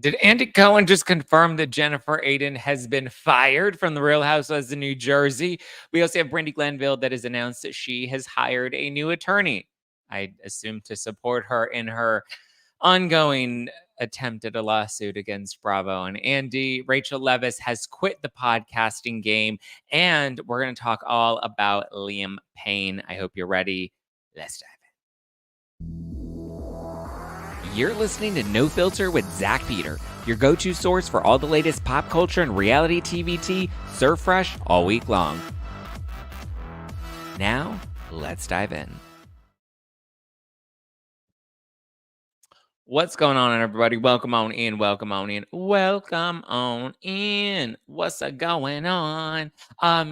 Did Andy Cohen just confirm that Jennifer Aydin has been fired from the Real Housewives of New Jersey? We also have Brandi Glanville that has announced that she has hired a new attorney. I assume to support her in her ongoing attempt at a lawsuit against Bravo and Andy. Rachel Leviss has quit the podcasting game, and we're going to talk all about Liam Payne. I hope you're ready. Let's dive in. You're listening to No Filter with Zach Peter, your go-to source for all the latest pop culture and reality TV tea, served fresh all week long. Now, let's dive in. What's going on, everybody? Welcome on in. Welcome on in. Welcome on in. What's going on?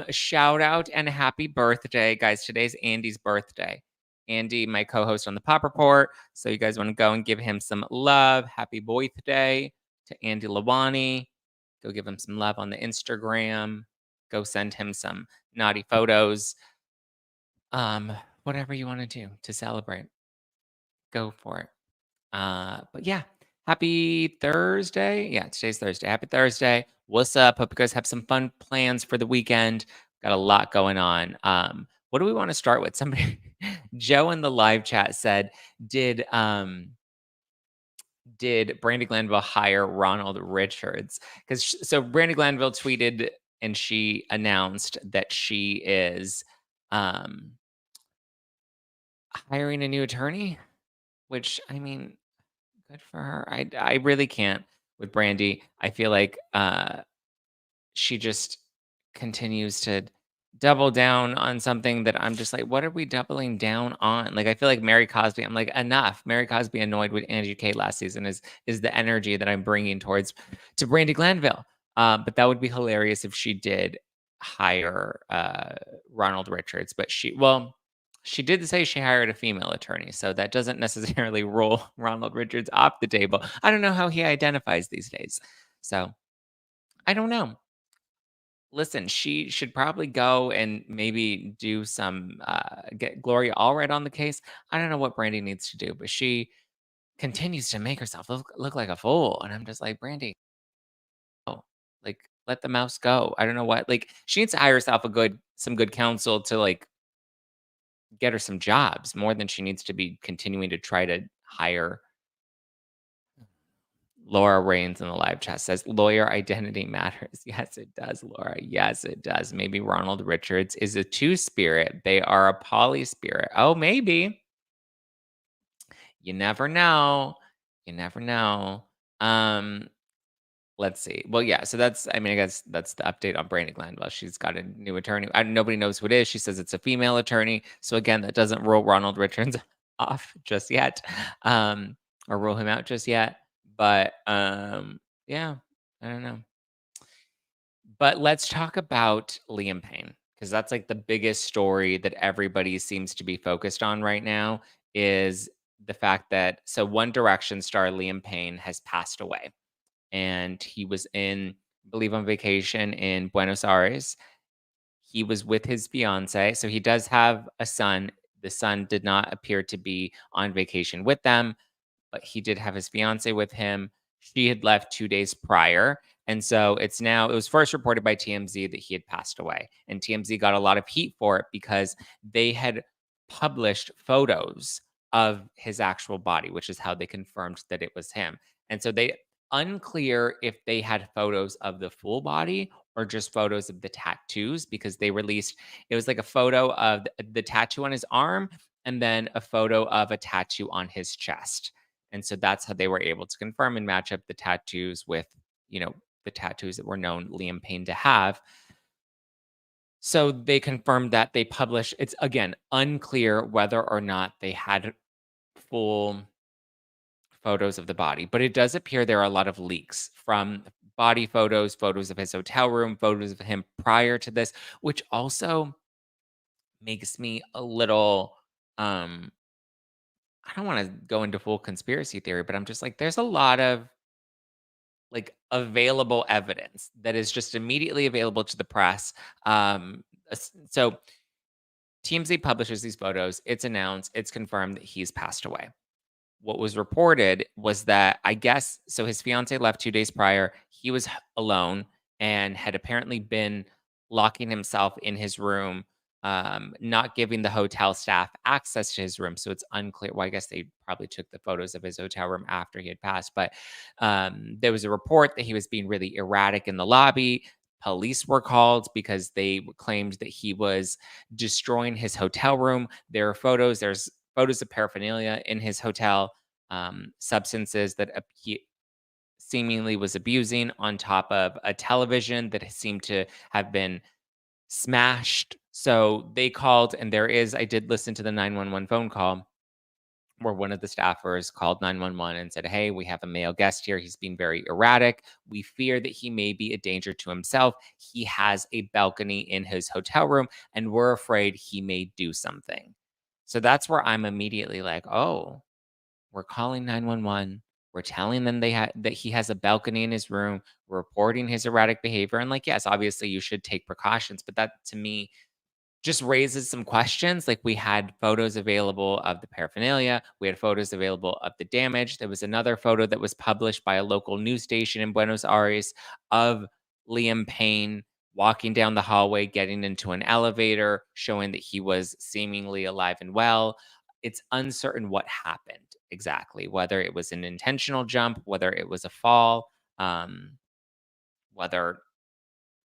Shout out and happy birthday, guys. Today's Andy's birthday. Andy, my co-host on the Pop Report. So you guys want to go and give him some love. Happy birthday to Andy Lawani. Go give him some love on the Instagram. Go send him some naughty photos. Whatever you want to do to celebrate. Go for it. But yeah, happy Thursday. Yeah, today's Thursday. Happy Thursday. What's up? Hope you guys have some fun plans for the weekend. Got a lot going on. What do we want to start with? Somebody, Joe in the live chat said, did Brandi Glanville hire Ronald Richards? So Brandi Glanville tweeted and she announced that she is hiring a new attorney, which I mean, good for her. I really can't with Brandi. I feel like she just continues to double down on something that I'm just like, what are we doubling down on? Like, I feel like Mary Cosby. I'm like, enough. Mary Cosby annoyed with Angie K last season is the energy that I'm bringing to Brandi Glanville. But that would be hilarious if she did hire Ronald Richards. But she did say she hired a female attorney, so that doesn't necessarily roll Ronald Richards off the table. I don't know how he identifies these days. So I don't know. Listen, she should probably go and maybe do some get Gloria Allred on the case. I don't know what Brandi needs to do, but she continues to make herself look like a fool. And I'm just like, Brandi, oh, like let the mouse go. I don't know what. Like she needs to hire herself some good counsel to like get her some jobs more than she needs to be continuing to try to hire. Laura Rains in the live chat says, lawyer identity matters. Yes, it does, Laura. Yes, it does. Maybe Ronald Richards is a two-spirit. They are a poly-spirit. Oh, maybe. You never know. You never know. Let's see. Well, yeah. So I guess that's the update on Brandi Glanville. She's got a new attorney. Nobody knows who it is. She says it's a female attorney. So again, that doesn't rule Ronald Richards off just yet, or rule him out just yet. But yeah, I don't know. But let's talk about Liam Payne because that's like the biggest story that everybody seems to be focused on right now is the fact that One Direction star Liam Payne has passed away and he was I believe on vacation in Buenos Aires. He was with his fiance, so he does have a son. The son did not appear to be on vacation with them, but he did have his fiance with him. She had left 2 days prior. And so it was first reported by TMZ that he had passed away. And TMZ got a lot of heat for it because they had published photos of his actual body, which is how they confirmed that it was him. And so unclear if they had photos of the full body or just photos of the tattoos because it was like a photo of the tattoo on his arm and then a photo of a tattoo on his chest. And so that's how they were able to confirm and match up the tattoos with, the tattoos that were known Liam Payne to have. So they confirmed that they published, it's again, unclear whether or not they had full photos of the body, but it does appear there are a lot of leaks from body photos of his hotel room, photos of him prior to this, which also makes me a little, I don't want to go into full conspiracy theory, but I'm just like, there's a lot of like available evidence that is just immediately available to the press. So TMZ publishes these photos. It's announced, it's confirmed that he's passed away. what was reported was that I guess so his fiance left 2 days prior. He was alone and had apparently been locking himself in his room, not giving the hotel staff access to his room. So it's unclear. Well, I guess they probably took the photos of his hotel room after he had passed. But there was a report that he was being really erratic in the lobby. Police were called because they claimed that he was destroying his hotel room. There are photos. There's photos of paraphernalia in his hotel, substances that he seemingly was abusing, on top of a television that seemed to have been smashed. So they called, and I did listen to the 911 phone call where one of the staffers called 911 and said, "Hey, we have a male guest here. He's being very erratic. We fear that he may be a danger to himself. He has a balcony in his hotel room, and we're afraid he may do something." So that's where I'm immediately like, "Oh, we're calling 911. We're telling them that he has a balcony in his room. We're reporting his erratic behavior." And like, yes, obviously you should take precautions, but that to me just raises some questions. Like, we had photos available of the paraphernalia, we had photos available of the damage. There was another photo that was published by a local news station in Buenos Aires of Liam Payne walking down the hallway, getting into an elevator, showing that he was seemingly alive and well. It's uncertain what happened exactly, whether it was an intentional jump, whether it was a fall, whether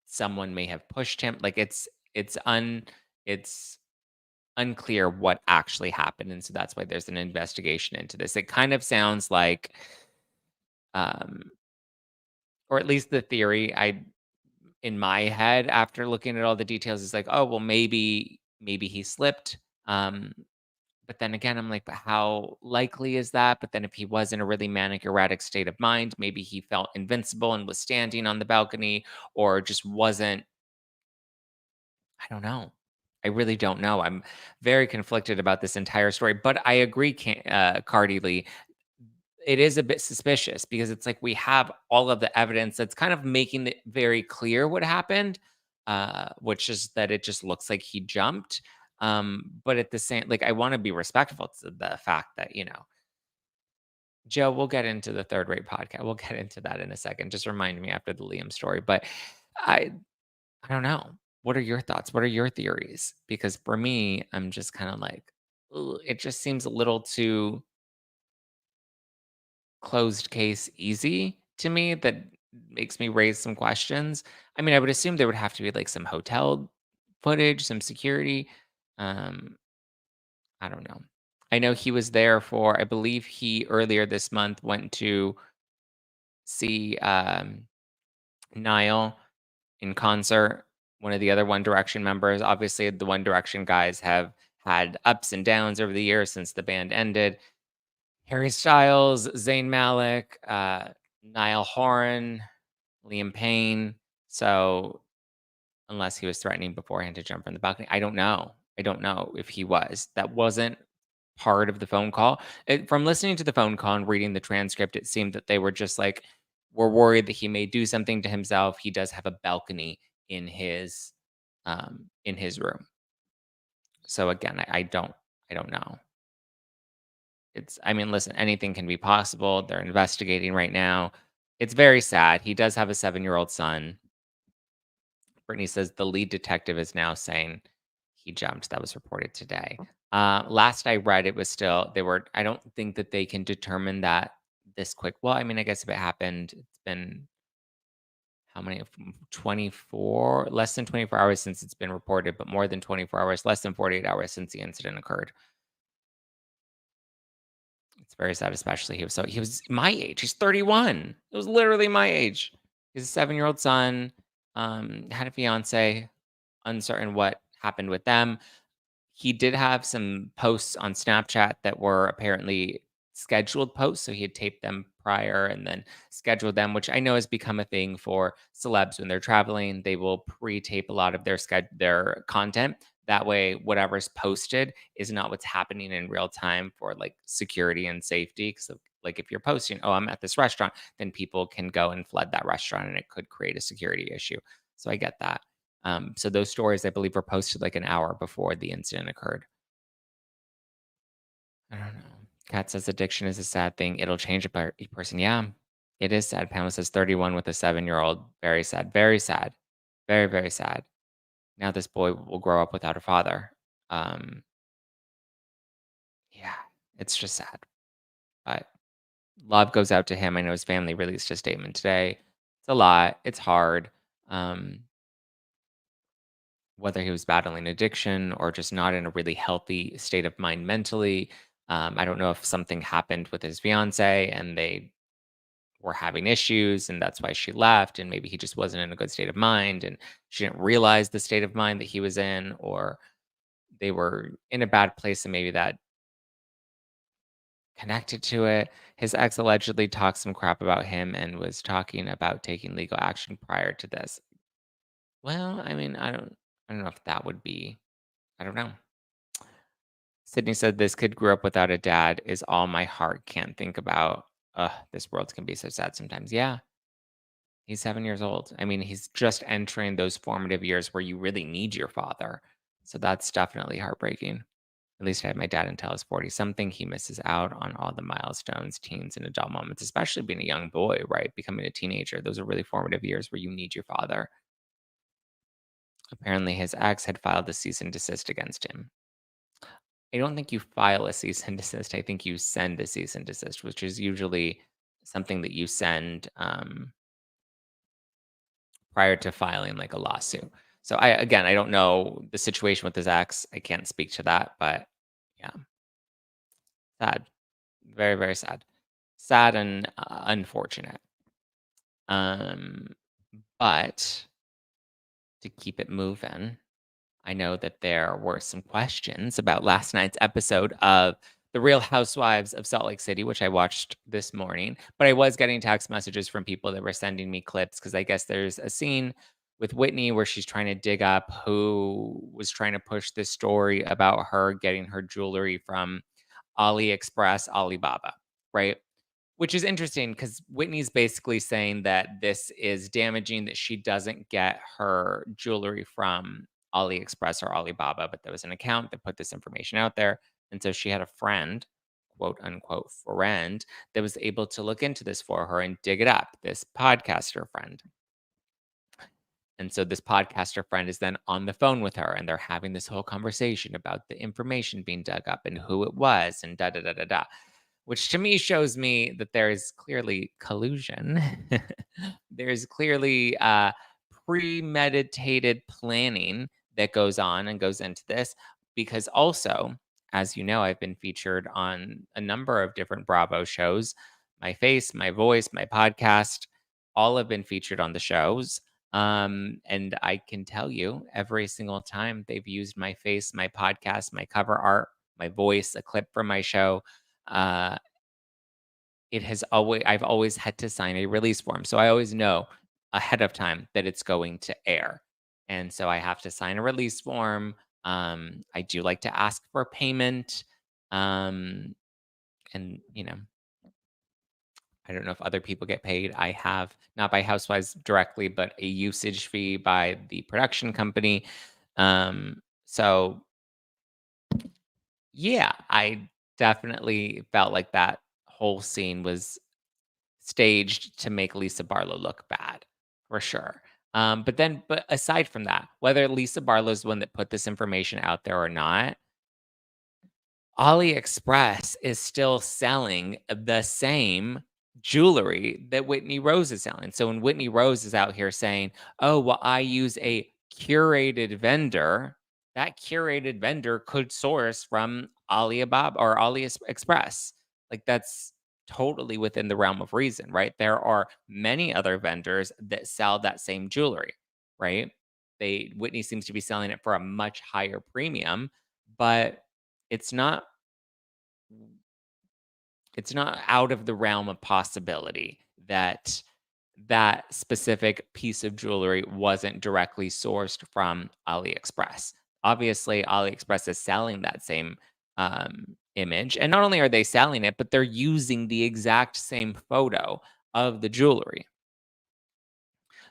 someone may have pushed him. Like, it's unclear what actually happened, and so that's why there's an investigation into this. It kind of sounds like, um, or at least the theory I in my head after looking at all the details is like, oh well, maybe he slipped. Um, but then again, I'm like, but how likely is that? But then if he was in a really manic, erratic state of mind, maybe he felt invincible and was standing on the balcony, or just wasn't. I don't know. I really don't know. I'm very conflicted about this entire story, but I agree, Cardi Lee. It is a bit suspicious because it's like we have all of the evidence that's kind of making it very clear what happened, which is that it just looks like he jumped. But at the same, like, I want to be respectful to the fact that, Joe, we'll get into the third rate podcast. We'll get into that in a second. Just remind me after the Liam story. But I I don't know. What are your thoughts? What are your theories? Because for me, I'm just kind of like, "Ugh," it just seems a little too closed case easy to me, that makes me raise some questions. I mean, I would assume there would have to be like some hotel footage, some security. Um, I don't know. I know he was there for, I believe he earlier this month went to see Niall in concert, one of the other One Direction members. Obviously, the One Direction guys have had ups and downs over the years since the band ended. Harry Styles, Zayn Malik, Niall Horan, Liam Payne. So, unless he was threatening beforehand to jump from the balcony, I don't know. I don't know if he was. That wasn't part of the phone call. From listening to the phone call and reading the transcript, it seemed that they were just like, "We're worried that he may do something to himself. He does have a balcony in his room." So again, I don't know. I mean, listen, anything can be possible. They're investigating right now. It's very sad. He does have a 7-year-old son. Brittany says the lead detective is now saying he jumped. That was reported today. Last I read, it was still they were. I don't think that they can determine that this quick. Well, I mean, I guess if it happened, it's been how many? 24, less than 24 hours since it's been reported, but more than 24 hours, less than 48 hours since the incident occurred. It's very sad, especially he was my age. He's 31. It was literally my age. He's a 7-year-old son. Had a fiance. Uncertain what happened with them. He did have some posts on Snapchat that were apparently scheduled posts, so he had taped them prior and then scheduled them, which I know has become a thing for celebs when they're traveling. They will pre-tape a lot of their content. That way, whatever's posted is not what's happening in real time for like security and safety. Because like if you're posting, "Oh, I'm at this restaurant," then people can go and flood that restaurant, and it could create a security issue. So I get that. So those stories, I believe, were posted like an hour before the incident occurred. I don't know. Kat says addiction is a sad thing. It'll change a person. Yeah, it is sad. Pamela says 31 with a 7-year-old. Very sad. Very sad. Very, very sad. Now this boy will grow up without a father. Um, yeah, it's just sad. But love goes out to him. I know his family released a statement today. It's a lot. It's hard. Um, whether he was battling addiction or just not in a really healthy state of mind mentally. I don't know if something happened with his fiance and they were having issues and that's why she left. And maybe he just wasn't in a good state of mind and she didn't realize the state of mind that he was in, or they were in a bad place and maybe that connected to it. His ex allegedly talked some crap about him and was talking about taking legal action prior to this. Well, I mean, I don't know if that would be, I don't know. Sydney said, "This kid grew up without a dad is all my heart can't think about. Ugh, this world can be so sad sometimes." Yeah, he's 7 years old. I mean, he's just entering those formative years where you really need your father. So that's definitely heartbreaking. At least I had my dad until I was 40 something. He misses out on all the milestones, teens, and adult moments, especially being a young boy, right? Becoming a teenager. Those are really formative years where you need your father. Apparently, his ex had filed a cease and desist against him. I don't think you file a cease and desist. I think you send a cease and desist, which is usually something that you send prior to filing like a lawsuit. So I don't know the situation with his ex. I can't speak to that, but yeah, sad, very very sad, sad and unfortunate. Um, but to keep it moving, I know that there were some questions about last night's episode of The Real Housewives of Salt Lake City, which I watched this morning. But I was getting text messages from people that were sending me clips because I guess there's a scene with Whitney where she's trying to dig up who was trying to push this story about her getting her jewelry from AliExpress, Alibaba, right? Which is interesting because Whitney's basically saying that this is damaging, that she doesn't get her jewelry from AliExpress or Alibaba, but there was an account that put this information out there. And so she had a friend, quote unquote, friend, that was able to look into this for her and dig it up, this podcaster friend. And so this podcaster friend is then on the phone with her and they're having this whole conversation about the information being dug up and who it was and da da da da da, which to me shows me that there is clearly collusion. There's clearly premeditated planning that goes on and goes into this because also, as you know, I've been featured on a number of different Bravo shows. My face, my voice, my podcast, all have been featured on the shows. And I can tell you every single time they've used my face, my podcast, my cover art, my voice, a clip from my show. Uh, I've always had to sign a release form. So I always know ahead of time that it's going to air. And so I have to sign a release form. I do like to ask for payment. Um, and I don't know if other people get paid. I have not by Housewives directly, but a usage fee by the production company. So yeah, I definitely felt like that whole scene was staged to make Lisa Barlow look bad, for sure. But aside from that, whether Lisa Barlow's the one that put this information out there or not, AliExpress is still selling the same jewelry that Whitney Rose is selling. So when Whitney Rose is out here saying, "Oh, well, I use a curated vendor," that curated vendor could source from Alibaba or AliExpress. Like that's totally within the realm of reason, right? There are many other vendors that sell that same jewelry, right? They Whitney seems to be selling it for a much higher premium, but it's not it's not out of the realm of possibility that that specific piece of jewelry wasn't directly sourced from AliExpress. Obviously, AliExpress is selling that same image. And not only are they selling it, but they're using the exact same photo of the jewelry.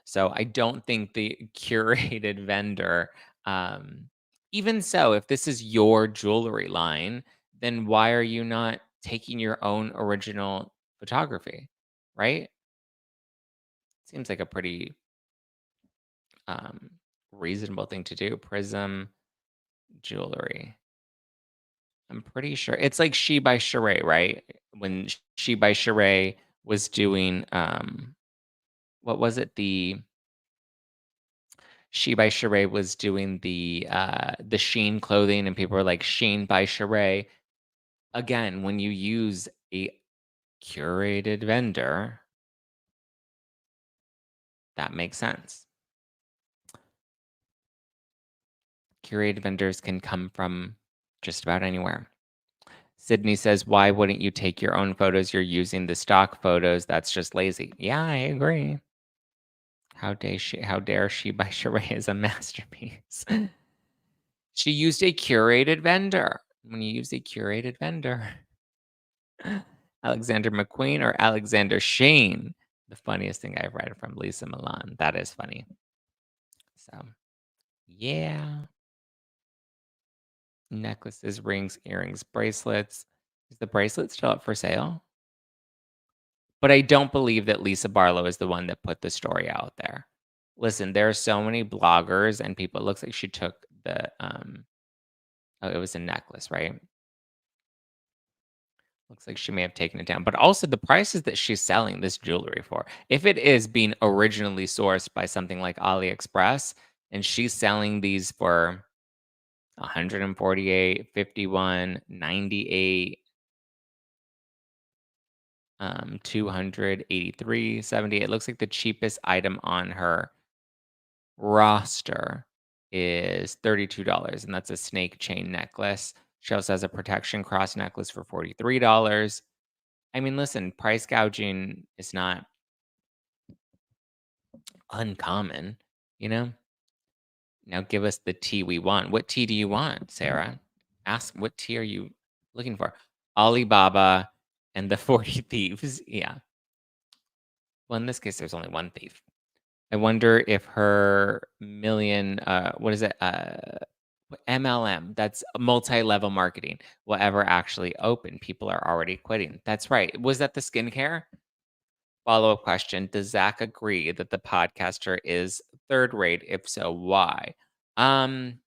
So I don't think the curated vendor, even so, if this is your jewelry line, then why are you not taking your own original photography, right? Seems like a pretty um, reasonable thing to do. Prism jewelry. I'm pretty sure it's like She by Sheree, right? When She by Sheree was doing what was it? The She by Sheree was doing the Sheen clothing, and people were like Sheen by Sheree. Again, when you use a curated vendor, that makes sense. Curated vendors can come from just about anywhere. Sydney says, "Why wouldn't you take your own photos? You're using the stock photos. That's just lazy." Yeah, I agree. How dare she by Sheree is a masterpiece. She used a curated vendor. When you use a curated vendor, Alexander McQueen or Alexander Shane, the funniest thing I've read from Lisa Milan. That is funny. So, yeah. Necklaces, rings, earrings, bracelets. Is the bracelet still up for sale? But I don't believe that Lisa Barlow is the one that put the story out there. Listen, there are so many bloggers and people. It looks like she took the oh, it was a necklace, right? Looks like she may have taken it down. But also the prices that she's selling this jewelry for. If it is being originally sourced by something like AliExpress and she's selling these for 148, 51, 98, 283, 70. It looks like the cheapest item on her roster is $32, and that's a snake chain necklace. She also has a protection cross necklace for $43. I mean, listen, price gouging is not uncommon, you know? Now give us the tea we want. What tea do you want, Sarah? Ask what tea are you looking for? Alibaba and the 40 Thieves. Yeah. Well, in this case, there's only one thief. I wonder if her million, what is it? MLM, that's multi-level marketing, will ever actually open. People are already quitting. That's right. Was that the skincare? Follow-up question. Does Zach agree that the podcaster is third rate? If so, why? Um,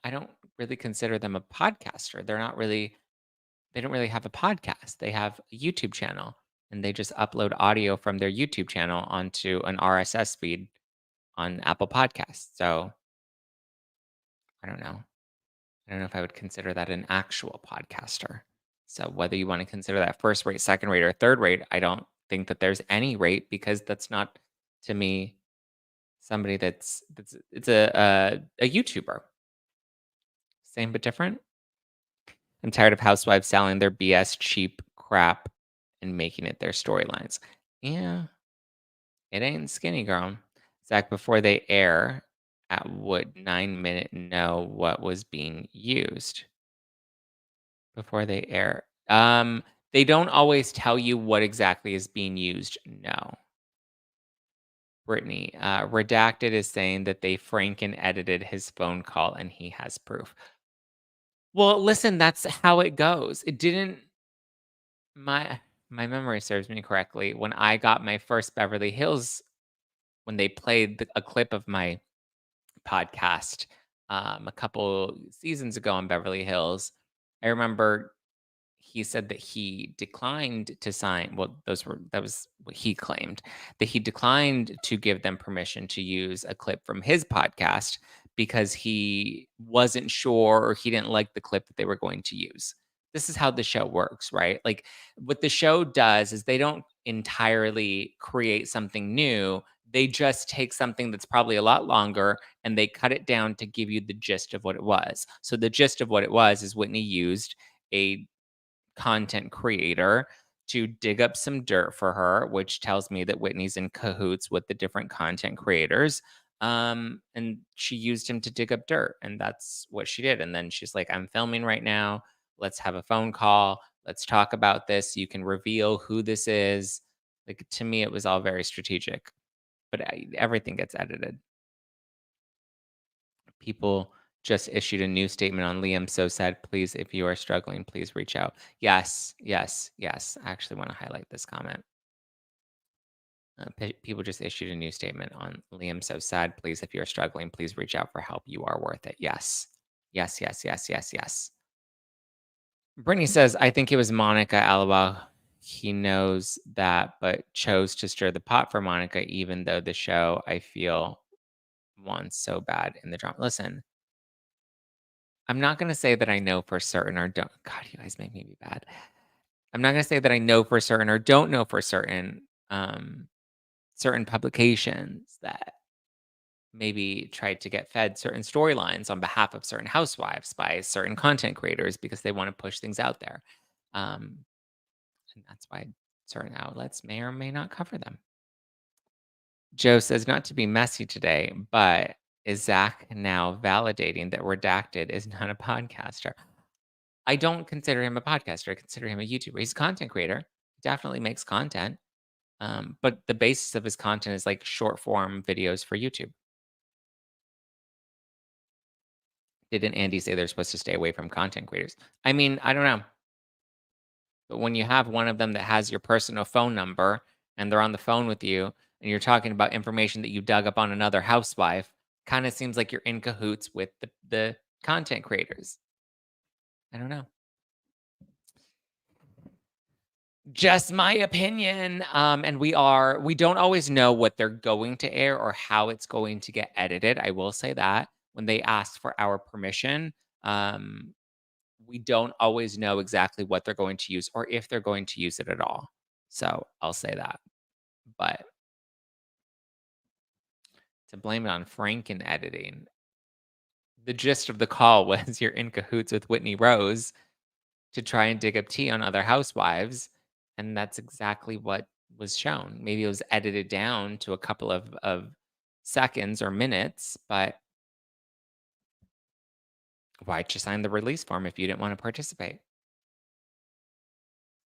I don't really consider them a podcaster. They don't really have a podcast. They have a YouTube channel and they just upload audio from their YouTube channel onto an RSS feed on Apple Podcasts. So I don't know. I don't know if I would consider that an actual podcaster. So whether you want to consider that first rate, second rate, or third rate, I don't think that there's any rate because that's not to me somebody that's it's a YouTuber. Same but different. I'm tired of housewives selling their BS cheap crap and making it their storylines. Yeah, it ain't skinny girl. Zach, before they air, at would 9 minute know what was being used before they air? They don't always tell you what exactly is being used. No. Brittany, redacted is saying that they Franken edited his phone call and he has proof. Well, listen, that's how it goes. It didn't my memory serves me correctly. When I got my first Beverly Hills, when they played a clip of my podcast a couple seasons ago on Beverly Hills, I remember he said that he declined to sign. Well, that was what he claimed, that he declined to give them permission to use a clip from his podcast because he wasn't sure or he didn't like the clip that they were going to use. This is how the show works, right? Like what the show does is they don't entirely create something new. They just take something that's probably a lot longer and they cut it down to give you the gist of what it was. So the gist of what it was is Whitney used a content creator to dig up some dirt for her, which tells me that Whitney's in cahoots with the different content creators. And she used him to dig up dirt, and that's what she did. And then she's like, I'm filming right now. Let's have a phone call. Let's talk about this. You can reveal who this is. Like to me, it was all very strategic, but everything gets edited. People just issued a new statement on Liam, so sad. Please, if you are struggling, please reach out. Yes, yes, yes. I actually want to highlight this comment. People just issued a new statement on Liam, so sad. Please, if you're struggling, please reach out for help. You are worth it. Yes. Yes, yes, yes, yes, yes. Brittany says, I think it was Monica Alaba. He knows that, but chose to stir the pot for Monica, even though the show, I feel, wants so bad in the drama. Listen, I'm not going to say that I know for certain or don't. God, you guys make me be bad. I'm not going to say that I know for certain or don't know for certain certain publications that maybe tried to get fed certain storylines on behalf of certain housewives by certain content creators because they want to push things out there. Um, and that's why certain outlets may or may not cover them. Joe says, not to be messy today, but is Zach now validating that Redacted is not a podcaster? I don't consider him a podcaster. I consider him a YouTuber. He's a content creator. He definitely makes content. But the basis of his content is like short form videos for YouTube. Didn't Andy say they're supposed to stay away from content creators? I mean, I don't know. But when you have one of them that has your personal phone number and they're on the phone with you and you're talking about information that you dug up on another housewife, kind of seems like you're in cahoots with the content creators. I don't know. Just my opinion. And we don't always know what they're going to air or how it's going to get edited. I will say that when they ask for our permission, um, we don't always know exactly what they're going to use or if they're going to use it at all. So I'll say that. But to blame it on Frank and editing, the gist of the call was you're in cahoots with Whitney Rose to try and dig up tea on other housewives, and that's exactly what was shown. Maybe it was edited down to a couple of seconds or minutes, but why'd you sign the release form if you didn't want to participate?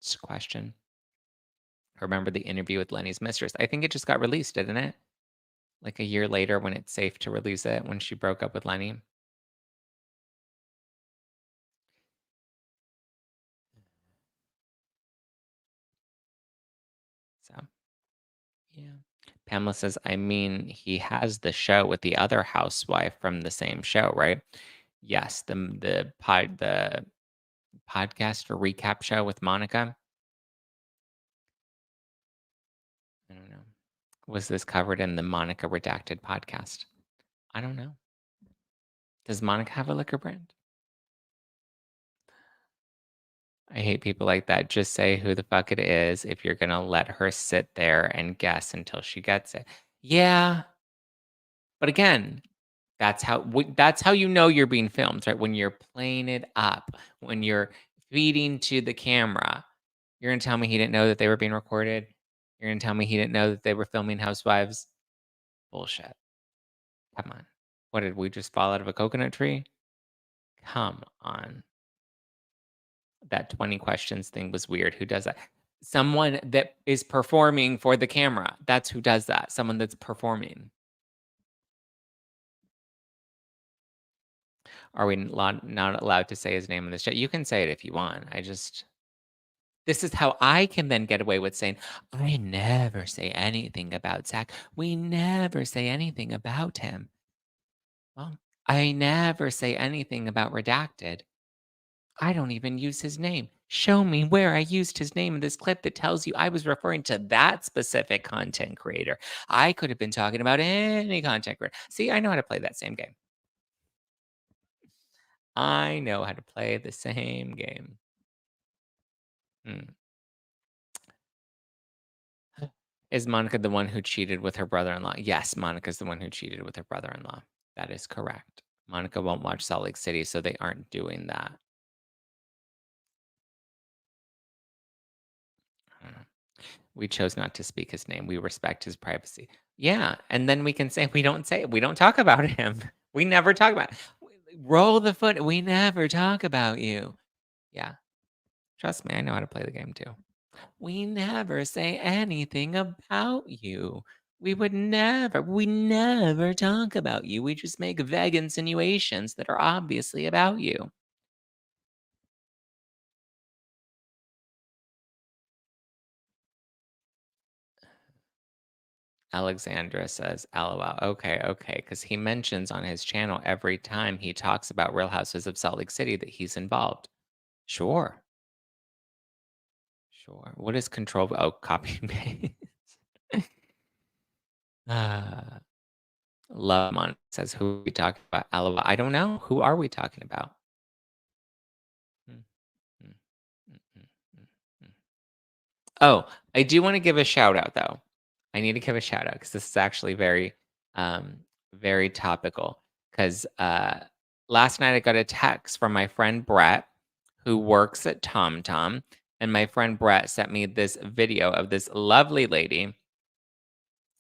It's a question. Remember the interview with Lenny's mistress? I think it just got released, didn't it? Like a year later when it's safe to release it when she broke up with Lenny. So, yeah. Pamela says, I mean, he has the show with the other housewife from the same show, right? Yes, the podcast or recap show with Monica. I don't know. Was this covered in the Monica Redacted podcast? I don't know. Does Monica have a liquor brand? I hate people like that. Just say who the fuck it is if you're gonna let her sit there and guess until she gets it. Yeah, but again, that's how you know you're being filmed, right? When you're playing it up, when you're feeding to the camera. You're gonna tell me he didn't know that they were being recorded? You're gonna tell me he didn't know that they were filming Housewives? Bullshit. Come on. What did we just fall out of a coconut tree? Come on. That 20 questions thing was weird. Who does that? Someone that is performing for the camera. That's who does that. Someone that's performing. Are we not allowed to say his name in this chat? You can say it if you want. This is how I can then get away with saying, I never say anything about Zach. We never say anything about him. Well, I never say anything about Redacted. I don't even use his name. Show me where I used his name in this clip that tells you I was referring to that specific content creator. I could have been talking about any content creator. See, I know how to play that same game. I know how to play the same game. Hmm. Is Monica the one who cheated with her brother-in-law? Yes, Monica's the one who cheated with her brother-in-law. That is correct. Monica won't watch Salt Lake City, so they aren't doing that. I don't know. We chose not to speak his name. We respect his privacy. Yeah, and then we can say we don't say it. We don't talk about him. We never talk about roll the foot. We never talk about you. Yeah, trust me, I know how to play the game too. We never say anything about you. we never talk about you. We just make vague insinuations that are obviously about you." Alexandra says, "LOL." Okay, okay, because he mentions on his channel every time he talks about Real Houses of Salt Lake City that he's involved. Sure, sure. What is control? Oh, copy and paste. uh, Love says, "Who are we talking about?" LOL. I don't know. Who are we talking about? Mm, mm, mm, mm, mm, mm. Oh, I do want to give a shout out though. I need to give a shout out because this is actually um, very topical. Because last night I got a text from my friend Brett, who works at TomTom, and my friend Brett sent me this video of this lovely lady.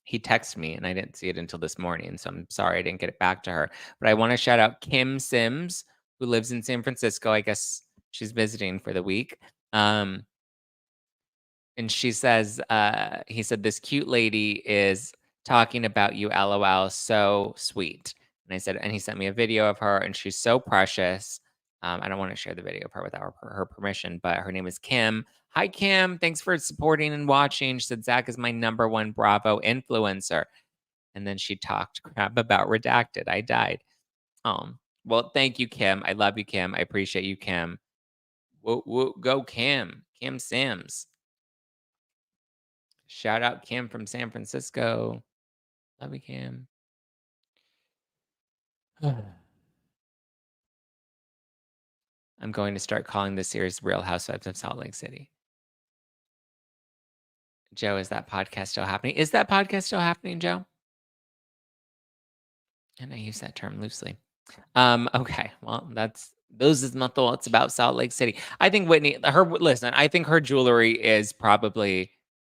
He texted me, and I didn't see it until this morning, so I'm sorry I didn't get it back to her. But I want to shout out Kim Sims, who lives in San Francisco. I guess she's visiting for the week. Um, and she says, he said, "This cute lady is talking about you, LOL, so sweet." And I said, and he sent me a video of her, and she's so precious. I don't want to share the video of her without her permission, but her name is Kim. Hi, Kim. Thanks for supporting and watching. She said, "Zach is my number one Bravo influencer." And then she talked crap about Redacted. I died. Well, thank you, Kim. I love you, Kim. I appreciate you, Kim. Woo, woo, go, Kim. Kim Sims. Shout out Kim from San Francisco. Love you, Kim. I'm going to start calling this series Real Housewives of Salt Lake City. Joe, is that podcast still happening? Is that podcast still happening, Joe? And I use that term loosely. Okay. Well, those is my thoughts about Salt Lake City. I think listen, I think her jewelry is probably,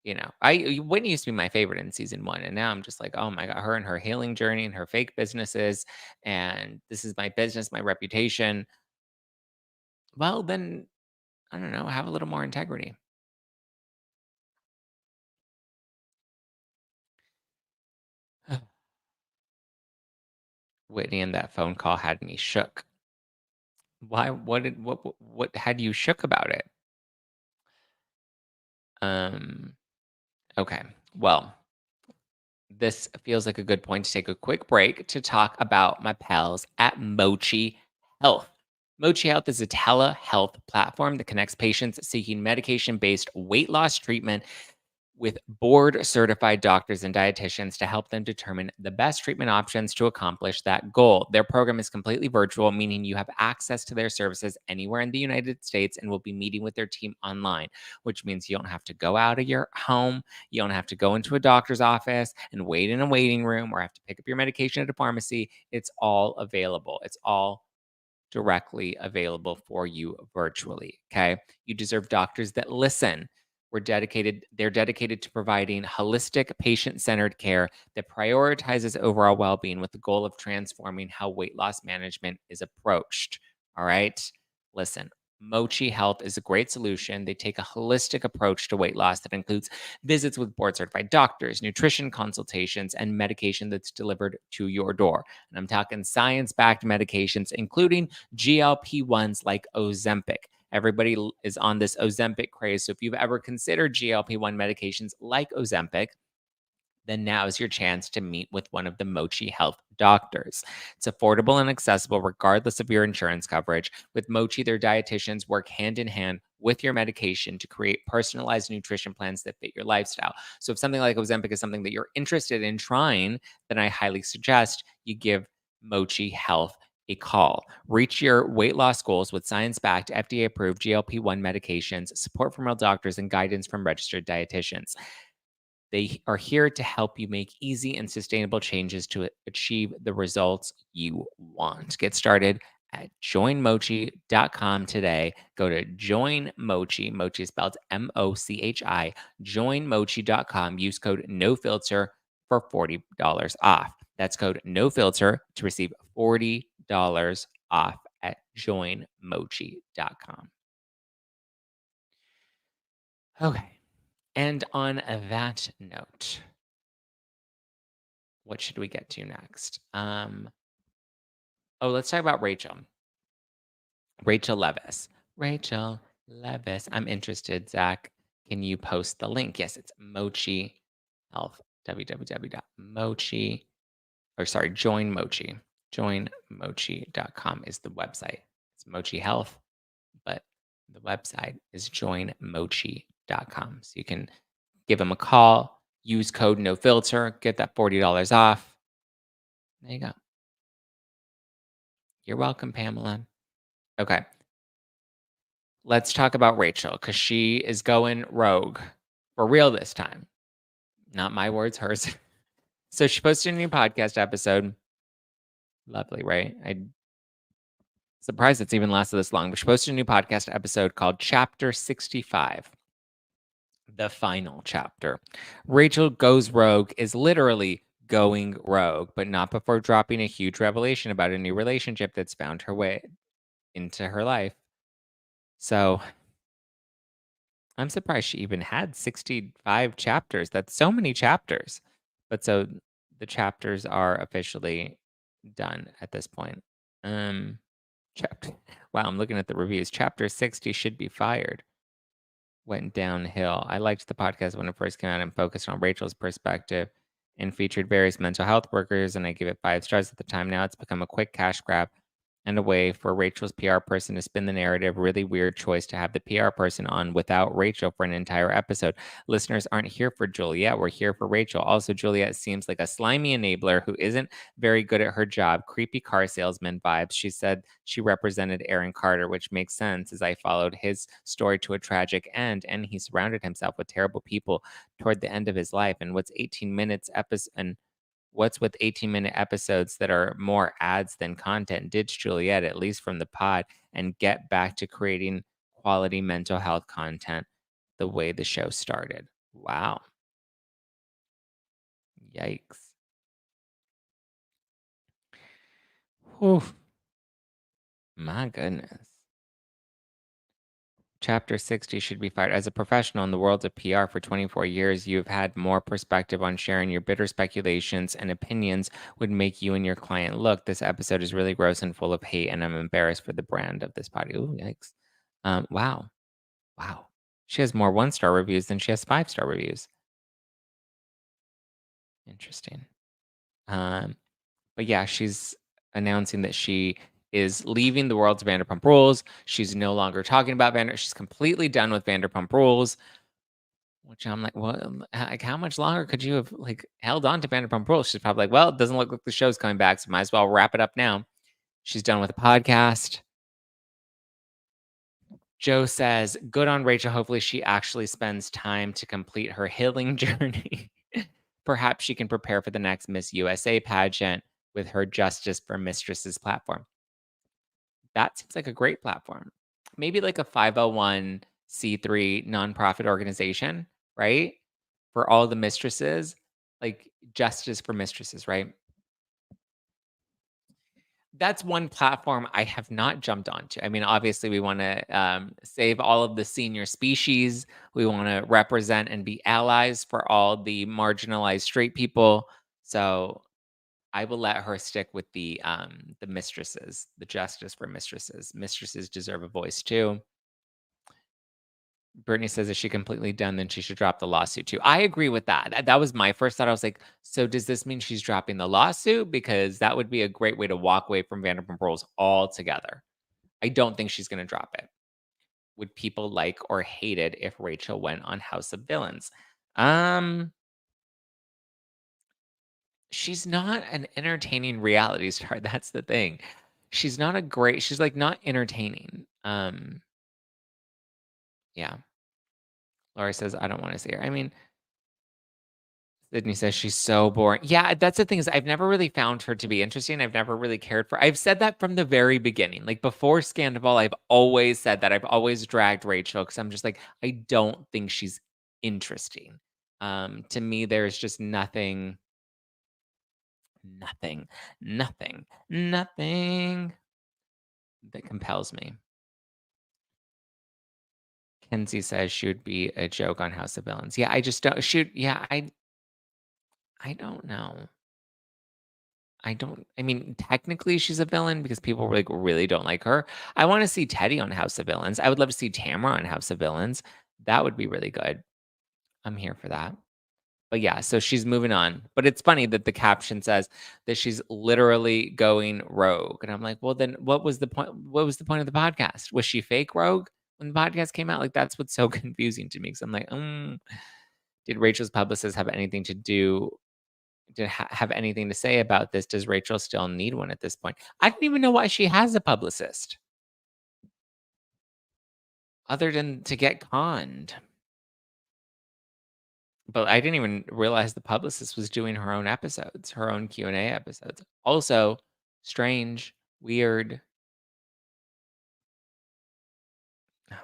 Whitney used to be my favorite in season 1, and now I'm just like, "Oh my god, her and her healing journey and her fake businesses, and this is my business, my reputation." Well, then, I don't know, have a little more integrity. Whitney and that phone call had me shook. Why? What had you shook about it? Um, okay. Well, this feels like a good point to take a quick break to talk about my pals at Mochi Health. Mochi Health is a telehealth platform that connects patients seeking medication based weight loss treatment with board certified doctors and dietitians to help them determine the best treatment options to accomplish that goal. Their program is completely virtual, meaning you have access to their services anywhere in the United States and will be meeting with their team online, which means you don't have to go out of your home. You don't have to go into a doctor's office and wait in a waiting room or have to pick up your medication at a pharmacy. It's all available. It's all directly available for you virtually. Okay. You deserve doctors that listen. They're dedicated to providing holistic, patient centered care that prioritizes overall well being with the goal of transforming how weight loss management is approached. All right. Listen, Mochi Health is a great solution. They take a holistic approach to weight loss that includes visits with board certified doctors, nutrition consultations, and medication that's delivered to your door. And I'm talking science backed medications, including GLP 1s like Ozempic. Everybody is on this Ozempic craze. So if you've ever considered GLP-1 medications like Ozempic, then now is your chance to meet with one of the Mochi Health doctors. It's affordable and accessible regardless of your insurance coverage. With Mochi, their dietitians work hand in hand with your medication to create personalized nutrition plans that fit your lifestyle. So if something like Ozempic is something that you're interested in trying, then I highly suggest you give Mochi Health a call. Reach your weight loss goals with science backed, FDA approved GLP 1 medications, support from real doctors, and guidance from registered dietitians. They are here to help you make easy and sustainable changes to achieve the results you want. Get started at joinmochi.com today. Go to join Mochi. Mochi is spelled Mochi. Joinmochi.com. Use code no filter for $40 off. That's code no filter to receive $40 off at joinmochi.com. Okay. And on that note, What should we get to next? Oh, let's talk about Rachel. Rachel Leviss. Rachel Leviss. I'm interested. Zach, can you post the link? Yes, it's Mochi Health. www.mochi, or sorry, join Mochi. Joinmochi.com is the website. It's Mochi Health, but the website is joinmochi.com. So you can give them a call, use code no filter, get that $40 off. There you go. You're welcome, Pamela. Okay. Let's talk about Rachel because she is going rogue for real this time. Not my words, hers. So she posted a new podcast episode. Lovely, right? I'm surprised it's even lasted this long, but she posted a new podcast episode called Chapter 65, the final chapter. Rachel Goes Rogue is literally going rogue, but not before dropping a huge revelation about a new relationship that's found her way into her life. So I'm surprised she even had 65 chapters. That's so many chapters. But so the chapters are officially done at this point. Um chapter Wow, I'm looking at the reviews. Chapter 60 should be fired. Went downhill. I liked the podcast when it first came out and focused on Rachel's perspective and featured various mental health workers, and I gave it 5 stars at the time. Now it's become a quick cash grab and a way for Rachel's PR person to spin the narrative. Really weird choice to have the PR person on without Rachel for an entire episode. Listeners aren't here for Juliet. We're here for Rachel. Also, Juliet seems like a slimy enabler who isn't very good at her job. Creepy car salesman vibes. She said she represented Aaron Carter, which makes sense as I followed his story to a tragic end, and he surrounded himself with terrible people toward the end of his life. And what's with 18-minute episodes that are more ads than content? Ditch Juliet, at least from the pod, and get back to creating quality mental health content the way the show started. Wow. Yikes. Whew. My goodness. Chapter 60 should be fired. As a professional in the world of PR for 24 years, you've had more perspective on sharing your bitter speculations and opinions would make you and your client look. This episode is really gross and full of hate, and I'm embarrassed for the brand of this body. Ooh, yikes. Wow. Wow. She has more 1-star reviews than she has 5-star reviews. Interesting. Um, but yeah, she's announcing that she is leaving the world of Vanderpump Rules. She's no longer talking about She's completely done with Vanderpump Rules. Which I'm like, "What, like, how much longer could you have, like, held on to Vanderpump Rules?" She's probably like, "Well, it doesn't look like the show's coming back, so might as well wrap it up now." She's done with the podcast. Joe says, "Good on Rachel. Hopefully, she actually spends time to complete her healing journey. Perhaps she can prepare for the next Miss USA pageant with her Justice for Mistresses platform." That seems like a great platform. Maybe like a 501(c)(3) nonprofit organization, right? For all the mistresses, like Justice for Mistresses, right? That's one platform I have not jumped onto. I mean, obviously, we want to save all of the senior species. We want to represent and be allies for all the marginalized straight people. So I will let her stick with the mistresses, the Justice for Mistresses. Mistresses deserve a voice too. Brittany says, "Is she completely done? Then she should drop the lawsuit too." I agree with that. That was my first thought. I was like, so does this mean she's dropping the lawsuit? Because that would be a great way to walk away from Vanderpump Rules altogether. I don't think she's going to drop it. Would people like or hate it if Rachel went on House of Villains? Um, she's not an entertaining reality star. That's the thing. She's like not entertaining. Yeah. Laura says, "I don't want to see her." I mean, Sydney says she's so boring. Yeah, that's the thing is I've never really found her to be interesting. I've never really cared for. I've said that from the very beginning. Like before Scandal, I've always said that. I've always dragged Rachel because I'm just like, I don't think she's interesting. To me, there's just nothing, nothing that compels me. Kenzie says she would be a joke on House of Villains. Yeah, I just don't shoot. Yeah, I don't know. I mean, technically she's a villain because people, like, really don't like her. I wanna see Teddy on House of Villains. I would love to see Tamar on House of Villains. That would be really good. I'm here for that. But yeah, so she's moving on. But it's funny that the caption says that she's literally going rogue. And I'm like, well, then what was the point of the podcast? Was she fake rogue when the podcast came out? Like, that's what's so confusing to me. Because I'm like, did Rachel's publicist have anything to do? Did have anything to say about this? Does Rachel still need one at this point? I don't even know why she has a publicist other than to get conned. But I didn't even realize the publicist was doing her own episodes, her own Q&A episodes. Also, strange, weird. Oh, no.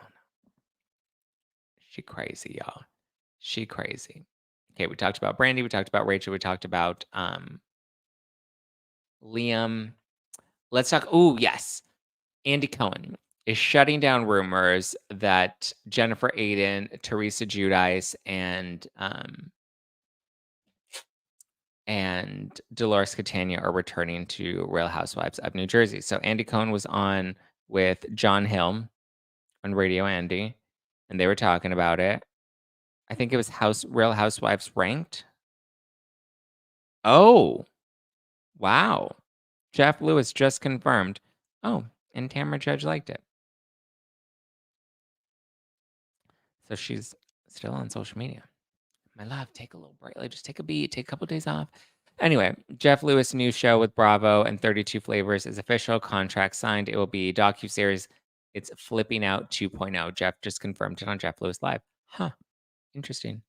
She crazy, y'all. She crazy. Okay, we talked about Brandi, we talked about Rachel, we talked about Liam. Let's talk. Oh, yes. Andy Cohen is shutting down rumors that Jennifer Aydin, Teresa Giudice, and Dolores Catania are returning to Real Housewives of New Jersey. So Andy Cohen was on with John Hill on Radio Andy, and they were talking about it. I think it was Real Housewives ranked. Oh, wow. Jeff Lewis just confirmed. Oh, and Tamara Judge liked it. So she's still on social media. My love, take a little break. Like, just take a beat, take a couple days off. Anyway, Jeff Lewis' new show with Bravo and 32 Flavors is official. Contract signed. It will be a docuseries. It's Flipping Out 2.0. Jeff just confirmed it on Jeff Lewis Live. Huh. Interesting.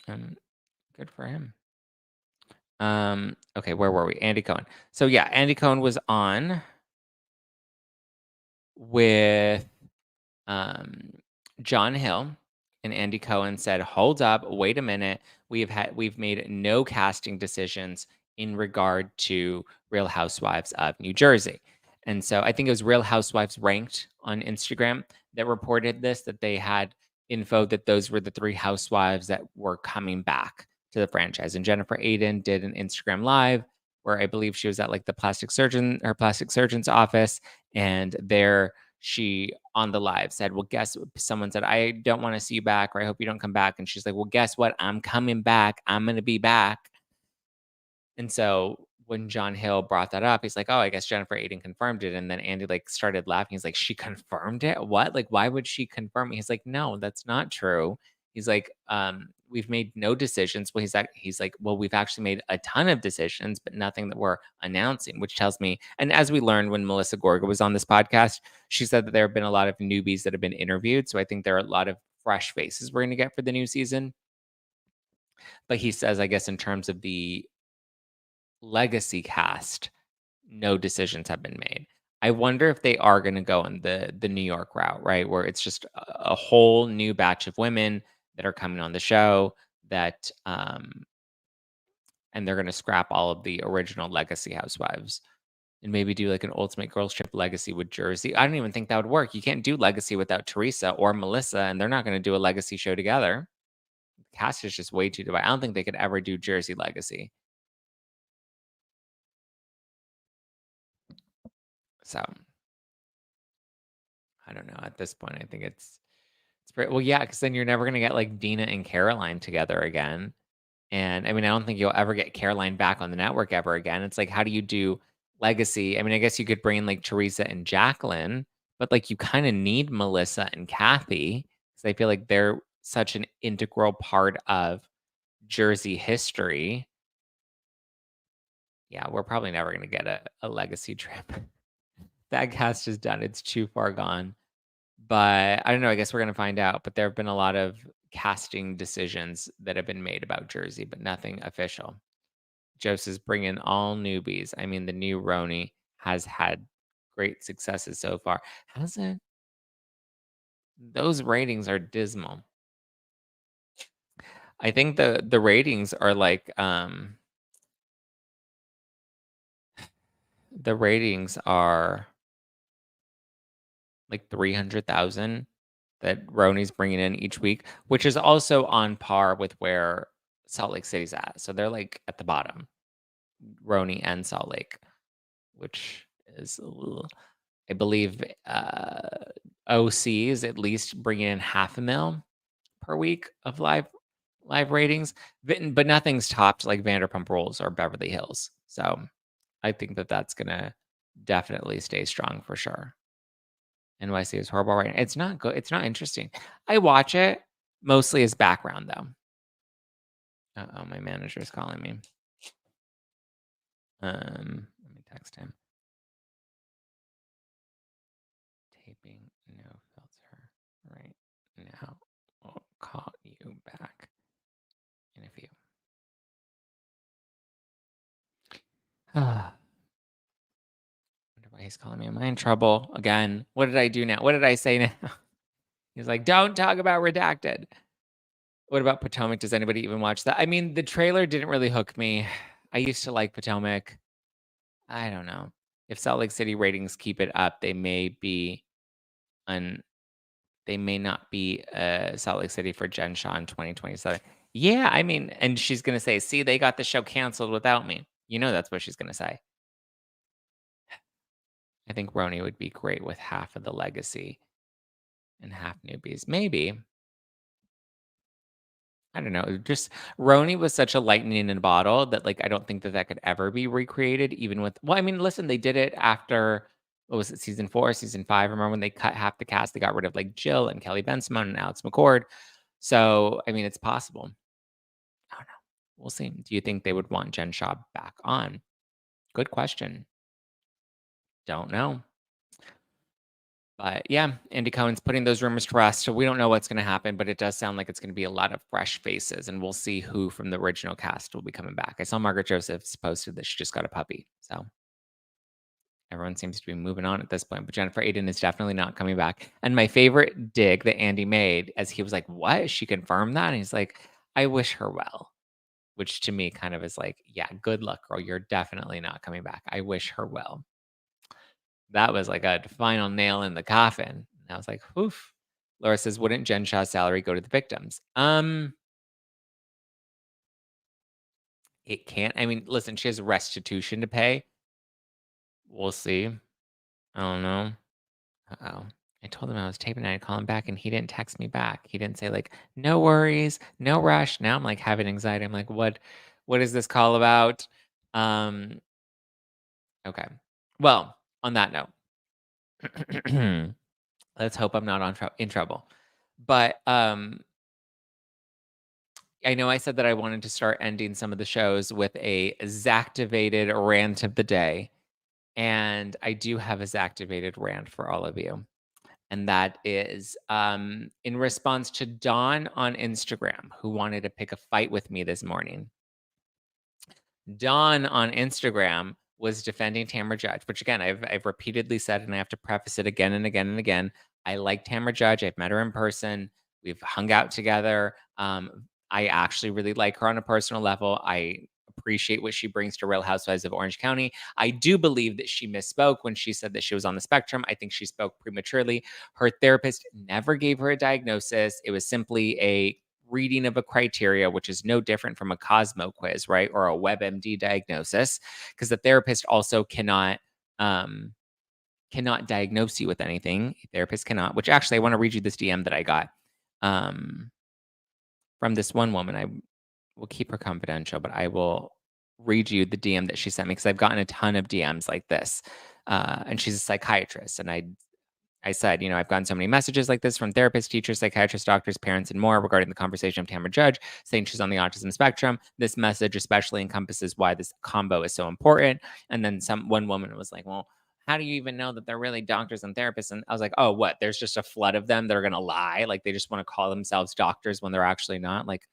Good for him. Okay, where were we? Andy Cohen. So yeah, Andy Cohen was on with um, John Hill, and Andy Cohen said, "Hold up, wait a minute. We've made no casting decisions in regard to Real Housewives of New Jersey." And so I think it was Real Housewives Ranked on Instagram that reported this, that they had info that those were the three housewives that were coming back to the franchise. And Jennifer Aydin did an Instagram live where I believe she was at like her plastic surgeon's office, and there she on the live said, well, guess what? Someone said, I don't want to see you back, or I hope you don't come back. And she's like, well, guess what? I'm coming back. I'm going to be back. And so when John Hill brought that up, he's like, oh, I guess Jennifer Aydin confirmed it. And then Andy like started laughing. He's like, she confirmed it? What? Like, why would she confirm it? He's like, no, that's not true. He's like, we've made no decisions. Well, he's like, well, we've actually made a ton of decisions, but nothing that we're announcing, which tells me, and as we learned when Melissa Gorga was on this podcast, she said that there have been a lot of newbies that have been interviewed. So I think there are a lot of fresh faces we're going to get for the new season. But he says, I guess in terms of the legacy cast, no decisions have been made. I wonder if they are gonna go on the New York route, right? Where it's just a whole new batch of women that are coming on the show that, and they're gonna scrap all of the original legacy housewives and maybe do like an ultimate girls trip legacy with Jersey. I don't even think that would work. You can't do legacy without Teresa or Melissa, and they're not gonna do a legacy show together. The cast is just way too divided. I don't think they could ever do Jersey legacy. So I don't know. At this point, I think it's pretty well, yeah, because then you're never gonna get like Dina and Caroline together again. And I mean, I don't think you'll ever get Caroline back on the network ever again. It's like, how do you do legacy? I mean, I guess you could bring in like Teresa and Jacqueline, but like you kind of need Melissa and Kathy because I feel like they're such an integral part of Jersey history. Yeah, we're probably never gonna get a legacy trip. That cast is done. It's too far gone. But I don't know, I guess we're gonna find out, but there have been a lot of casting decisions that have been made about Jersey, but nothing official. Joseph's bringing all newbies. I mean, the new Roni has had great successes so far. Has it? Those ratings are dismal. I think the ratings are like, the ratings are like 300,000 that RHONJ's bringing in each week, which is also on par with where Salt Lake City's at. So they're like at the bottom, RHONJ and Salt Lake, which is a little, I believe OC is at least bringing in $500,000 per week of live ratings, but nothing's topped like Vanderpump Rules or Beverly Hills. So I think that that's gonna definitely stay strong for sure. NYC is horrible right now. It's not good. It's not interesting. I watch it mostly as background though. Uh-oh, my manager's calling me. Let me text him. Taping no filter right now. I'll call you back in a few. Wonder why he's calling me. Am I in trouble again? What did I do now? What did I say now? He's like, don't talk about Redacted. What about Potomac? Does anybody even watch that? I mean, the trailer didn't really hook me. I used to like Potomac. I don't know. If Salt Lake City ratings keep it up, they may not be Salt Lake City for Jen Shaw in 2027. Yeah, I mean, and she's gonna say, see, they got the show canceled without me. You know that's what she's gonna say. I think RHONJ would be great with half of the legacy and half newbies. Maybe. I don't know. Just RHONJ was such a lightning in a bottle that, like, I don't think that that could ever be recreated, even with. Well, I mean, listen, they did it after what was it, season 4, season 5? Remember when they cut half the cast? They got rid of like Jill and Kelly Bensimon and Alex McCord. So, I mean, it's possible. I don't know. We'll see. Do you think they would want Jen Shaw back on? Good question. Don't know. But yeah, Andy Cohen's putting those rumors to rest. So we don't know what's going to happen, but it does sound like it's going to be a lot of fresh faces, and we'll see who from the original cast will be coming back. I saw Margaret Joseph's posted that she just got a puppy. So everyone seems to be moving on at this point. But Jennifer Aydin is definitely not coming back. And my favorite dig that Andy made, as he was like, what? She confirmed that? And he's like, I wish her well. Which to me kind of is like, yeah, good luck, girl. You're definitely not coming back. I wish her well. That was like a final nail in the coffin. And I was like, oof. Laura says, wouldn't Jen Shaw's salary go to the victims? It can't. I mean, listen, she has restitution to pay. We'll see. I don't know. Uh-oh. I told him I was taping and I'd call him back and he didn't text me back. He didn't say like, no worries, no rush. Now I'm like having anxiety. I'm like, what is this call about? Okay. Well, on that note, let's hope I'm not in trouble. But I know I said that I wanted to start ending some of the shows with a Zactivated rant of the day. And I do have a Zactivated rant for all of you. And that is in response to Dawn on Instagram, who wanted to pick a fight with me this morning. Dawn on Instagram was defending Tamar Judge, which again, I've repeatedly said, and I have to preface it again and again and again. I like Tamar Judge. I've met her in person. We've hung out together. I actually really like her on a personal level. I appreciate what she brings to Real Housewives of Orange County. I do believe that she misspoke when she said that she was on the spectrum. I think she spoke prematurely. Her therapist never gave her a diagnosis. It was simply a reading of a criteria, which is no different from a Cosmo quiz, right? Or a WebMD diagnosis, because the therapist also cannot diagnose you with anything. A therapist cannot, which actually I want to read you this DM that I got from this one woman. I will keep her confidential, but I will read you the DM that she sent me because I've gotten a ton of DMs like this. And she's a psychiatrist. And I said, I've gotten so many messages like this from therapists, teachers, psychiatrists, doctors, parents, and more regarding the conversation of Tamar Judge, saying she's on the autism spectrum. This message especially encompasses why this combo is so important. And then one woman was like, well, how do you even know that they're really doctors and therapists? And I was like, oh, what? There's just a flood of them that are going to lie. Like they just want to call themselves doctors when they're actually not. Like,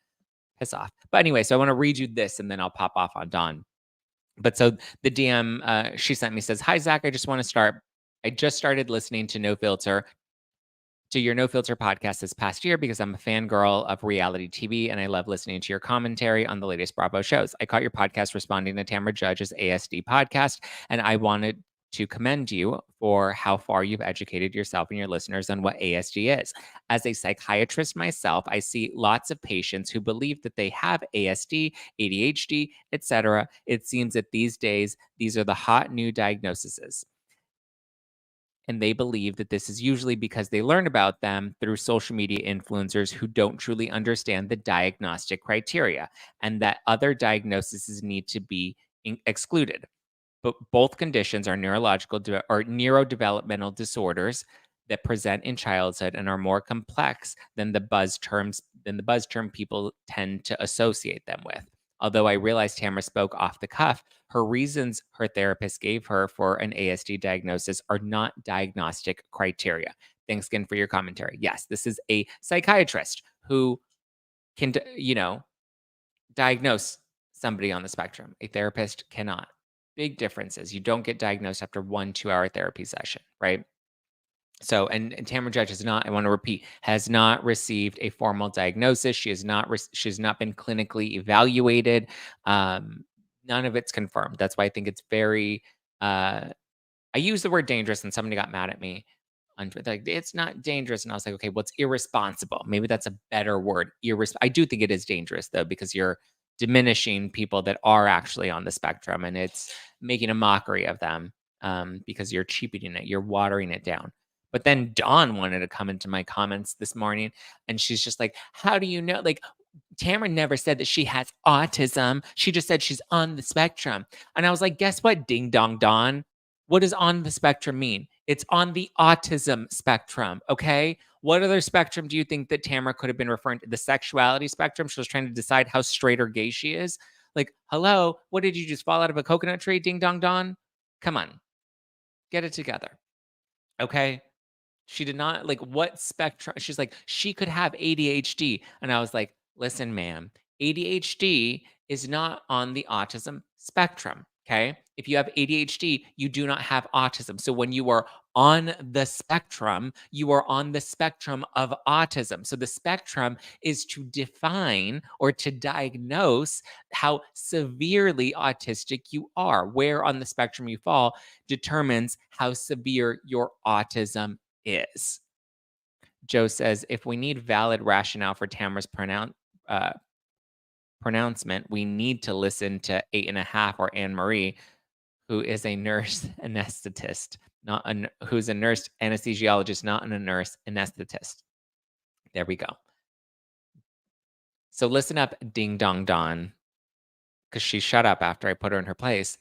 piss off. But anyway, so I want to read you this and then I'll pop off on Dawn. But so the DM she sent me says, hi, Zach, I just started listening to your No Filter podcast this past year because I'm a fangirl of reality TV and I love listening to your commentary on the latest Bravo shows. I caught your podcast responding to Tamar Judge's ASD podcast and I wanted to commend you for how far you've educated yourself and your listeners on what ASD is. As a psychiatrist myself, I see lots of patients who believe that they have ASD, ADHD, etc. It seems that these days, these are the hot new diagnoses. And they believe that this is usually because they learn about them through social media influencers who don't truly understand the diagnostic criteria and that other diagnoses need to be excluded. But both conditions are or neurodevelopmental disorders that present in childhood and are more complex than the buzz term people tend to associate them with. Although I realized Tamara spoke off the cuff, her reasons her therapist gave her for an ASD diagnosis are not diagnostic criteria. Thanks again for your commentary. Yes, this is a psychiatrist who can, diagnose somebody on the spectrum. A therapist cannot. Big differences. You don't get diagnosed after 1 2-hour therapy session, right? So, and Tamara Judge has not, I want to repeat, has not received a formal diagnosis. She has not been clinically evaluated. None of it's confirmed. That's why I think it's very, I used the word dangerous and somebody got mad at me. Like, it's not dangerous. And I was like, okay, what's irresponsible? Maybe that's a better word. I do think it is dangerous though, because you're diminishing people that are actually on the spectrum and it's making a mockery of them because you're cheapening it, you're watering it down. But then Dawn wanted to come into my comments this morning and she's just like, how do you know? Like, Tamara never said that she has autism. She just said she's on the spectrum. And I was like, guess what, ding dong Dawn? What does on the spectrum mean? It's on the autism spectrum, okay? What other spectrum do you think that Tamara could have been referring to? The sexuality spectrum? She was trying to decide how straight or gay she is. Like, hello, what did you just fall out of a coconut tree, ding dong don? Come on, get it together, okay? She did not like what spectrum. She's like, she could have ADHD. And I was like, listen, ma'am, ADHD is not on the autism spectrum. Okay. If you have ADHD, you do not have autism. So when you are on the spectrum, you are on the spectrum of autism. So the spectrum is to define or to diagnose how severely autistic you are. Where on the spectrum you fall determines how severe your autism is. Joe says, if we need valid rationale for Tamara's uh, pronouncement, we need to listen to 8.5 or Anne Marie, who is a nurse anesthetist, who's a nurse anesthesiologist, not a nurse anesthetist. There we go. So listen up, ding dong don, because she shut up after I put her in her place.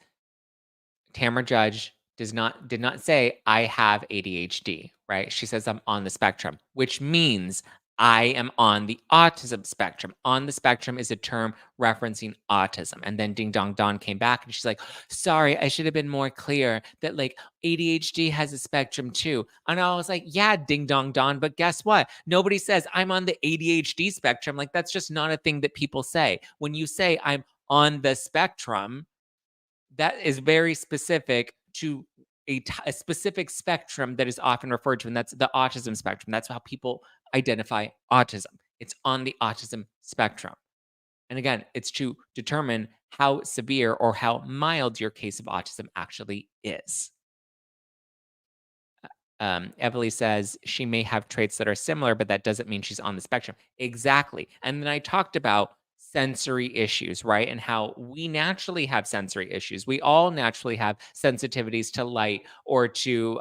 Tamara Judge did not say I have ADHD, right? She says I'm on the spectrum, which means I am on the autism spectrum. On the spectrum is a term referencing autism. And then Ding Dong Don came back and she's like, sorry, I should have been more clear that like ADHD has a spectrum too. And I was like, yeah, Ding Dong Don, but guess what? Nobody says I'm on the ADHD spectrum. Like that's just not a thing that people say. When you say I'm on the spectrum, that is very specific to a specific spectrum that is often referred to, and that's the autism spectrum. That's how people identify autism. It's on the autism spectrum. And again, it's to determine how severe or how mild your case of autism actually is. Everly says she may have traits that are similar, but that doesn't mean she's on the spectrum. Exactly. And then I talked about sensory issues, right? And how we naturally have sensory issues. We all naturally have sensitivities to light or to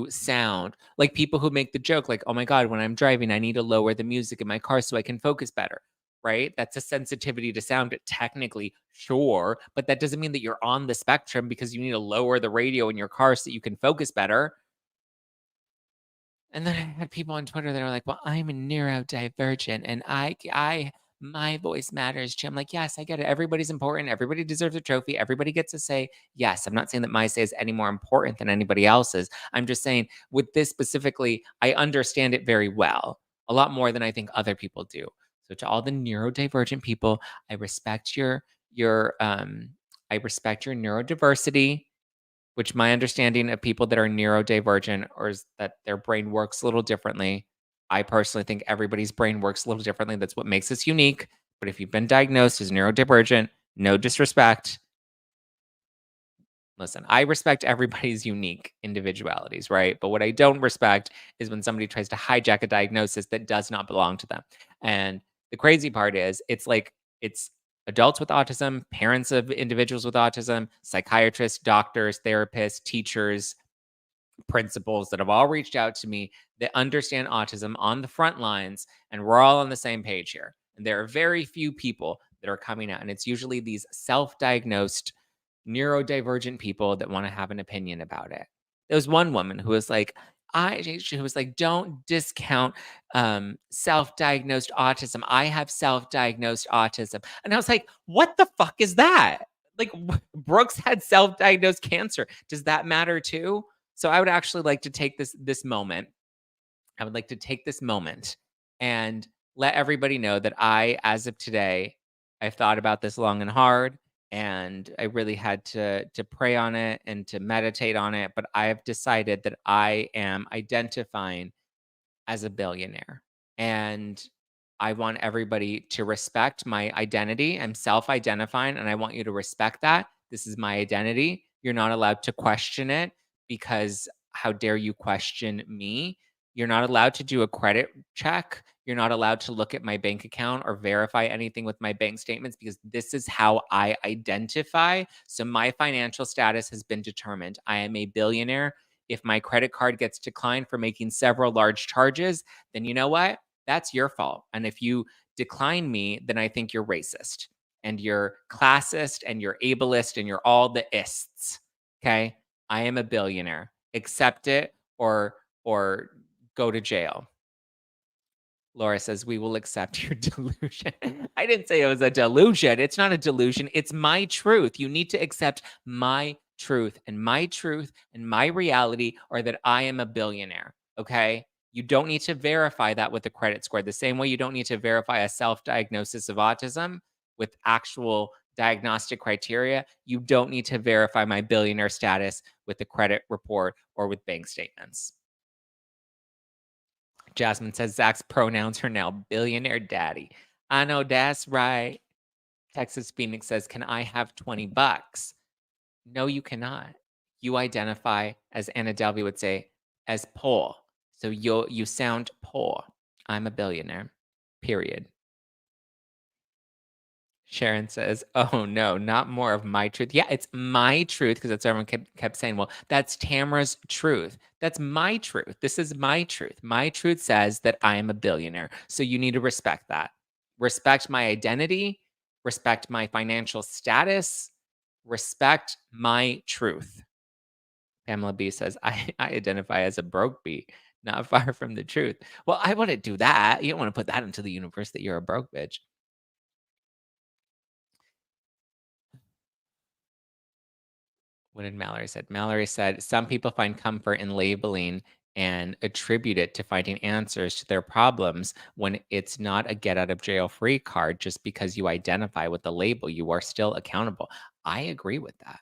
sound. Like people who make the joke, like, oh my God, when I'm driving, I need to lower the music in my car so I can focus better. Right? That's a sensitivity to sound, technically, sure, but that doesn't mean that you're on the spectrum because you need to lower the radio in your car so that you can focus better. And then I had people on Twitter that are like, "Well, I'm a neurodivergent and my voice matters too." I'm like, "Yes, I get it. Everybody's important. Everybody deserves a trophy. Everybody gets a say." Yes, I'm not saying that my say is any more important than anybody else's. I'm just saying with this specifically, I understand it very well, a lot more than I think other people do. So to all the neurodivergent people, I respect your I respect your neurodiversity, which my understanding of people that are neurodivergent or is that their brain works a little differently. I personally think everybody's brain works a little differently. That's what makes us unique. But if you've been diagnosed as neurodivergent, no disrespect, listen, I respect everybody's unique individualities, right? But what I don't respect is when somebody tries to hijack a diagnosis that does not belong to them. And the crazy part is, it's like, it's adults with autism, parents of individuals with autism, psychiatrists, doctors, therapists, teachers, principals that have all reached out to me that understand autism on the front lines, and we're all on the same page here. And there are very few people that are coming out, and it's usually these self-diagnosed neurodivergent people that want to have an opinion about it. There was one woman who was like, she was like, don't discount self-diagnosed autism. I have self-diagnosed autism. And I was like, what the fuck is that? Like, Brooks had self-diagnosed cancer. Does that matter too? So I would actually like to take this moment. I would like to take this moment and let everybody know that I, as of today, I've thought about this long and hard, and I really had to pray on it and to meditate on it. But I have decided that I am identifying as a billionaire. And I want everybody to respect my identity. I'm self identifying, and I want you to respect that. This is my identity. You're not allowed to question it, because how dare you question me? You're not allowed to do a credit check. You're not allowed to look at my bank account or verify anything with my bank statements, because this is how I identify. So my financial status has been determined. I am a billionaire. If my credit card gets declined for making several large charges, then you know what? That's your fault. And if you decline me, then I think you're racist and you're classist and you're ableist and you're all the ists. Okay? I am a billionaire. Accept it, or go to jail. Laura says, we will accept your delusion. I didn't say it was a delusion. It's not a delusion. It's my truth. You need to accept my truth. And my truth and my reality are that I am a billionaire. Okay. You don't need to verify that with a credit score. The same way you don't need to verify a self diagnosis of autism with actual diagnostic criteria. You don't need to verify my billionaire status with the credit report or with bank statements. Jasmine says Zach's pronouns are now billionaire daddy. I know that's right. Texas Phoenix says, can I have 20 bucks? No, you cannot. You identify, as Anna Delvey would say, as poor. So you sound poor. I'm a billionaire. Period. Sharon says, oh no, not more of my truth. Yeah, it's my truth, because that's what everyone kept saying. Well, that's Tamara's truth. That's my truth. This is my truth. My truth says that I am a billionaire. So you need to respect that. Respect my identity, respect my financial status, respect my truth. Pamela B says, I identify as a broke bee, not far from the truth. Well, I wouldn't do that. You don't want to put that into the universe that you're a broke bitch. What did Mallory said? Mallory said, some people find comfort in labeling and attribute it to finding answers to their problems when it's not a get out of jail free card. Just because you identify with the label, you are still accountable. I agree with that.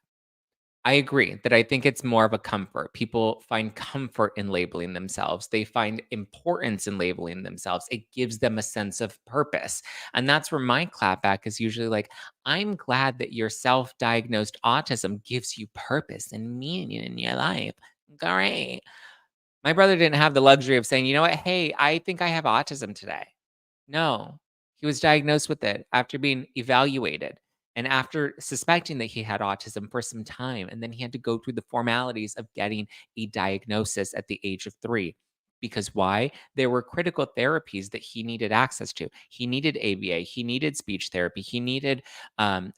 I agree that I think it's more of a comfort. People find comfort in labeling themselves. They find importance in labeling themselves. It gives them a sense of purpose. And that's where my clapback is usually like, I'm glad that your self diagnosed autism gives you purpose and meaning in your life. Great. My brother didn't have the luxury of saying, you know what? Hey, I think I have autism today. No, he was diagnosed with it after being evaluated and after suspecting that he had autism for some time. And then he had to go through the formalities of getting a diagnosis at the age of 3. Because why? There were critical therapies that he needed access to. He needed ABA, he needed speech therapy, he needed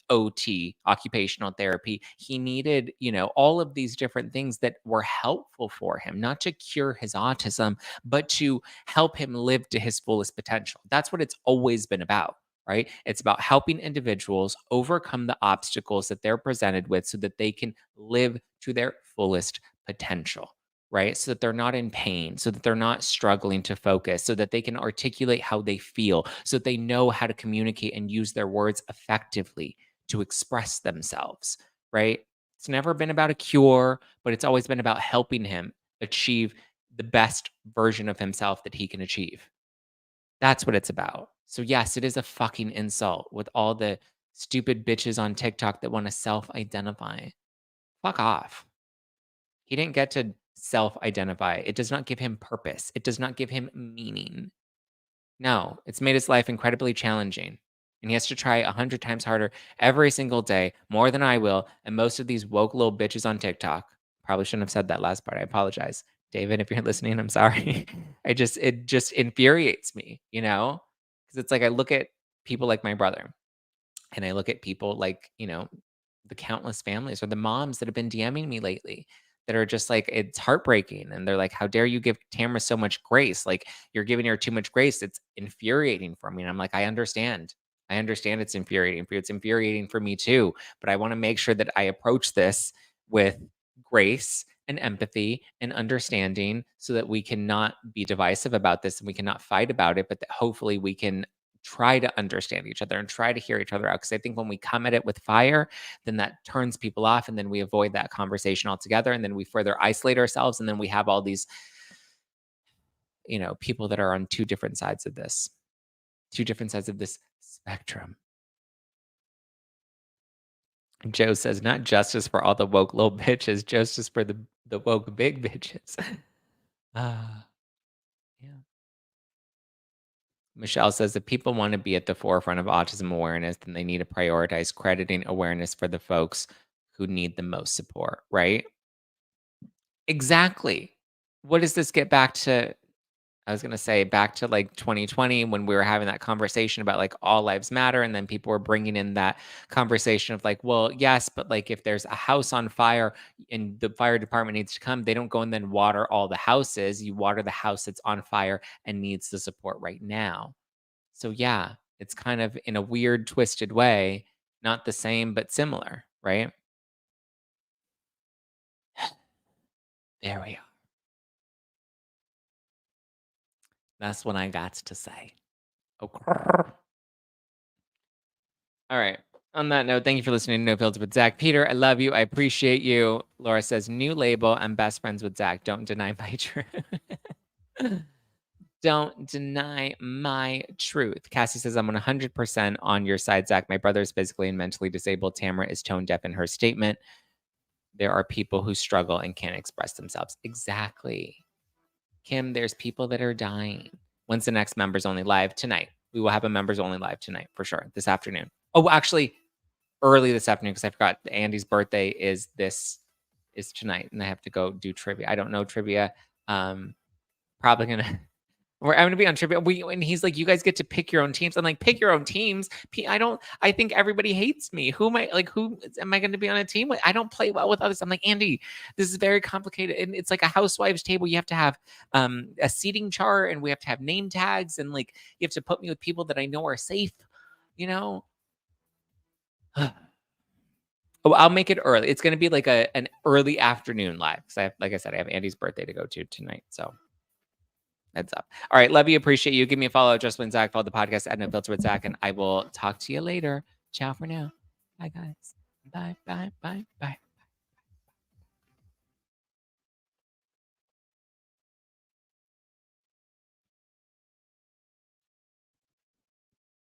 OT, occupational therapy. He needed, all of these different things that were helpful for him, not to cure his autism, but to help him live to his fullest potential. That's what it's always been about, right? It's about helping individuals overcome the obstacles that they're presented with so that they can live to their fullest potential, right? So that they're not in pain, so that they're not struggling to focus, so that they can articulate how they feel, so that they know how to communicate and use their words effectively to express themselves, right? It's never been about a cure, but it's always been about helping him achieve the best version of himself that he can achieve. That's what it's about. So, yes, it is a fucking insult with all the stupid bitches on TikTok that want to self identify. Fuck off. He didn't get to self-identify. It does not give him purpose. It does not give him meaning. No, it's made his life incredibly challenging, and he has to try 100 times harder every single day, more than I will, and most of these woke little bitches on TikTok. Probably shouldn't have said that last part. I apologize. David, if you're listening, I'm sorry. It just infuriates me, you know? Because it's like I look at people like my brother, and I look at people like, the countless families or the moms that have been DMing me lately that are just like, it's heartbreaking. And they're like, how dare you give Tamara so much grace? Like, you're giving her too much grace. It's infuriating for me. And I'm like, I understand. I understand it's infuriating for you. It's infuriating for me too. But I want to make sure that I approach this with grace and empathy and understanding so that we cannot be divisive about this and we cannot fight about it, but that hopefully we can try to understand each other and try to hear each other out. Because I think when we come at it with fire, then that turns people off. And then we avoid that conversation altogether. And then we further isolate ourselves. And then we have all these, people that are on two different sides of this spectrum. Joe says, not justice for all the woke little bitches, justice for the woke big bitches. Yeah. Michelle says, if people want to be at the forefront of autism awareness, then they need to prioritize crediting awareness for the folks who need the most support, right? Exactly. What does this get back to? I was going to say back to like 2020 when we were having that conversation about like all lives matter. And then people were bringing in that conversation of like, well, yes, but like if there's a house on fire and the fire department needs to come, they don't go and then water all the houses. You water the house that's on fire and needs the support right now. So yeah, it's kind of in a weird, twisted way, not the same, but similar, right? There we are. That's what I got to say. Okay. All right. On that note, thank you for listening to No Filter with Zack. Peter, I love you. I appreciate you. Laura says, new label. I'm best friends with Zack. Don't deny my truth. Don't deny my truth. Cassie says, I'm 100% on your side, Zack. My brother is physically and mentally disabled. Tamara is tone deaf in her statement. There are people who struggle and can't express themselves. Exactly. Kim, there's people that are dying. When's the next members only live? Tonight. We will have a members only live tonight for sure. This afternoon. Oh, actually, early this afternoon because I forgot Andy's birthday is tonight, and I have to go do trivia. I don't know trivia. Probably gonna. I'm gonna be on trivia. And he's like, you guys get to pick your own teams. I'm like, pick your own teams. I don't. I think everybody hates me. Who am I? Like, who am I going to be on a team with? I don't play well with others. I'm like, Andy, this is very complicated, and it's like a housewives table. You have to have a seating chart, and we have to have name tags, and like you have to put me with people that I know are safe. You know. Oh, I'll make it early. It's going to be like an early afternoon live. Because like I said, I have Andy's birthday to go to tonight. So heads up. All right. Love you. Appreciate you. Give me a follow. Just when Zack, follow the podcast at No Filter with Zack. And I will talk to you later. Ciao for now. Bye, guys. Bye, bye, bye, bye.